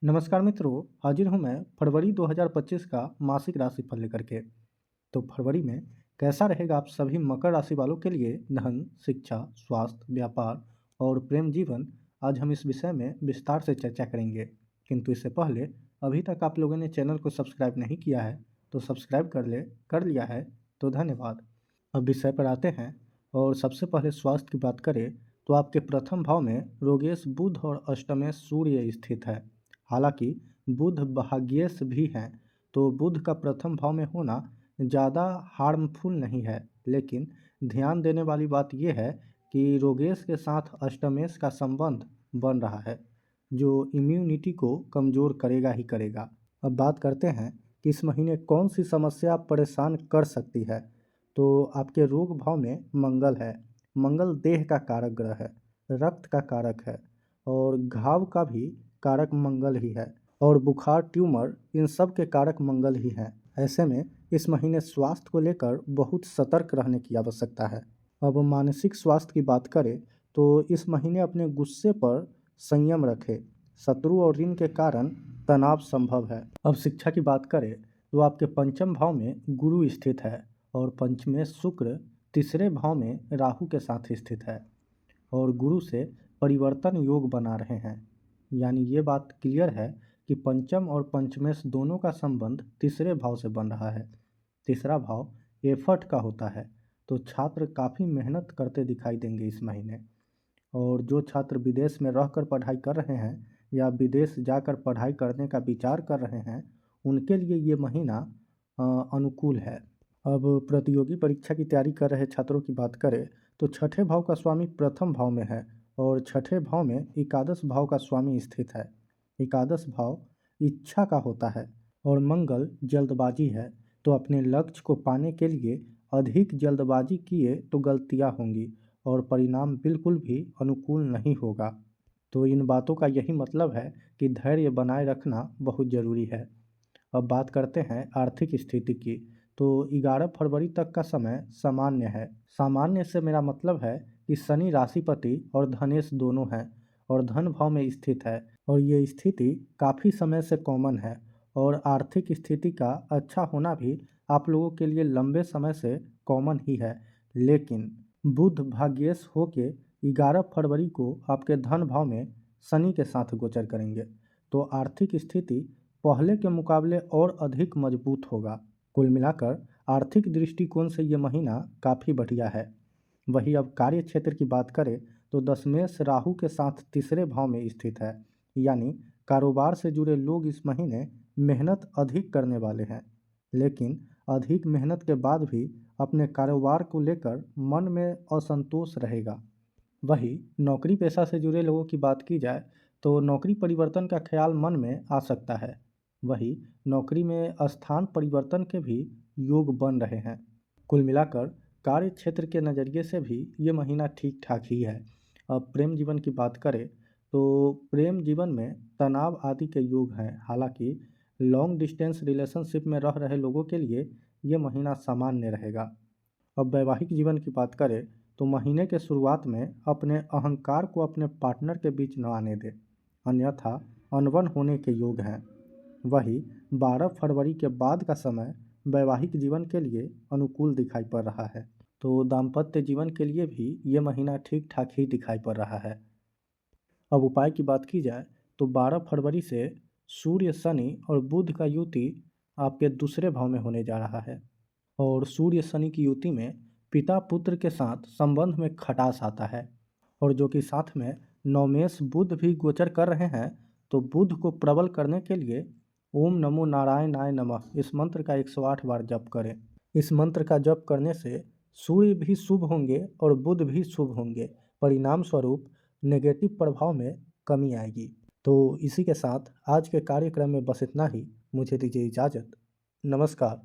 नमस्कार मित्रों, हाजिर हूँ मैं फरवरी 2025 का मासिक राशिफल लेकर के। तो फरवरी में कैसा रहेगा आप सभी मकर राशि वालों के लिए धन, शिक्षा, स्वास्थ्य, व्यापार और प्रेम जीवन। आज हम इस विषय में विस्तार से चर्चा करेंगे। किंतु इससे पहले अभी तक आप लोगों ने चैनल को सब्सक्राइब नहीं किया है तो सब्सक्राइब कर लिया है तो धन्यवाद। अब विषय पर आते हैं और सबसे पहले स्वास्थ्य की बात करें तो आपके प्रथम भाव में रोगेश बुध और अष्टमेश सूर्य स्थित है। हालांकि बुध भाग्येश भी हैं, तो बुध का प्रथम भाव में होना ज़्यादा हार्मफुल नहीं है, लेकिन ध्यान देने वाली बात यह है कि रोगेश के साथ अष्टमेश का संबंध बन रहा है, जो इम्यूनिटी को कमज़ोर करेगा ही करेगा। अब बात करते हैं कि इस महीने कौन सी समस्या परेशान कर सकती है। तो आपके रोग भाव में मंगल है। मंगल देह का कारक ग्रह है, रक्त का कारक है और घाव का भी कारक मंगल ही है और बुखार, ट्यूमर, इन सब के कारक मंगल ही हैं। ऐसे में इस महीने स्वास्थ्य को लेकर बहुत सतर्क रहने की आवश्यकता है। अब मानसिक स्वास्थ्य की बात करें तो इस महीने अपने गुस्से पर संयम रखें। शत्रु और ऋण के कारण तनाव संभव है। अब शिक्षा की बात करें तो आपके पंचम भाव में गुरु स्थित है और पंचमेश शुक्र तीसरे भाव में राहु के साथ स्थित है और गुरु से परिवर्तन योग बना रहे हैं। यानी ये बात क्लियर है कि पंचम और पंचमेश दोनों का संबंध तीसरे भाव से बन रहा है। तीसरा भाव एफर्ट का होता है, तो छात्र काफ़ी मेहनत करते दिखाई देंगे इस महीने। और जो छात्र विदेश में रहकर पढ़ाई कर रहे हैं या विदेश जाकर पढ़ाई करने का विचार कर रहे हैं, उनके लिए ये महीना अनुकूल है। अब प्रतियोगी परीक्षा की तैयारी कर रहे छात्रों की बात करें तो छठे भाव का स्वामी प्रथम भाव में है और छठे भाव में एकादश भाव का स्वामी स्थित है। एकादश भाव इच्छा का होता है और मंगल जल्दबाजी है, तो अपने लक्ष्य को पाने के लिए अधिक जल्दबाजी किए तो गलतियां होंगी और परिणाम बिल्कुल भी अनुकूल नहीं होगा। तो इन बातों का यही मतलब है कि धैर्य बनाए रखना बहुत ज़रूरी है। अब बात करते हैं आर्थिक स्थिति की। तो 11 फरवरी तक का समय सामान्य है। सामान्य से मेरा मतलब है कि शनि राशिपति और धनेश दोनों हैं और धन भाव में स्थित है और ये स्थिति काफ़ी समय से कॉमन है और आर्थिक स्थिति का अच्छा होना भी आप लोगों के लिए लंबे समय से कॉमन ही है। लेकिन बुध भाग्येश होके 11 फरवरी को आपके धन भाव में शनि के साथ गोचर करेंगे, तो आर्थिक स्थिति पहले के मुकाबले और अधिक मजबूत होगा। कुल मिलाकर आर्थिक दृष्टिकोण से ये महीना काफ़ी बढ़िया है। वही अब कार्य क्षेत्र की बात करें तो दशमेश राहु के साथ तीसरे भाव में स्थित है। यानी कारोबार से जुड़े लोग इस महीने मेहनत अधिक करने वाले हैं, लेकिन अधिक मेहनत के बाद भी अपने कारोबार को लेकर मन में असंतोष रहेगा। वही नौकरी पेशा से जुड़े लोगों की बात की जाए तो नौकरी परिवर्तन का ख्याल मन में आ सकता है। वही नौकरी में स्थान परिवर्तन के भी योग बन रहे हैं। कुल मिलाकर कार्य क्षेत्र के नज़रिए से भी ये महीना ठीक ठाक ही है। अब प्रेम जीवन की बात करें तो प्रेम जीवन में तनाव आदि के योग हैं। हालांकि लॉन्ग डिस्टेंस रिलेशनशिप में रह रहे लोगों के लिए ये महीना सामान्य रहेगा। अब वैवाहिक जीवन की बात करें तो महीने के शुरुआत में अपने अहंकार को अपने पार्टनर के बीच न आने दें, अन्यथा अनबन होने के योग हैं। वही 12 फरवरी के बाद का समय वैवाहिक जीवन के लिए अनुकूल दिखाई पड़ रहा है, तो दाम्पत्य जीवन के लिए भी ये महीना ठीक ठाक ही दिखाई पड़ रहा है। अब उपाय की बात की जाए तो 12 फरवरी से सूर्य, शनि और बुध का युति आपके दूसरे भाव में होने जा रहा है और सूर्य शनि की युति में पिता पुत्र के साथ संबंध में खटास आता है। और जो कि साथ में नवमेश बुध भी गोचर कर रहे हैं, तो बुध को प्रबल करने के लिए ओम नमो नारायणाय नमः इस मंत्र का 108 बार जप करें। इस मंत्र का जप करने से सूर्य भी शुभ होंगे और बुध भी शुभ होंगे। परिणाम स्वरूप नेगेटिव प्रभाव में कमी आएगी। तो इसी के साथ आज के कार्यक्रम में बस इतना ही। मुझे दीजिए इजाज़त। नमस्कार।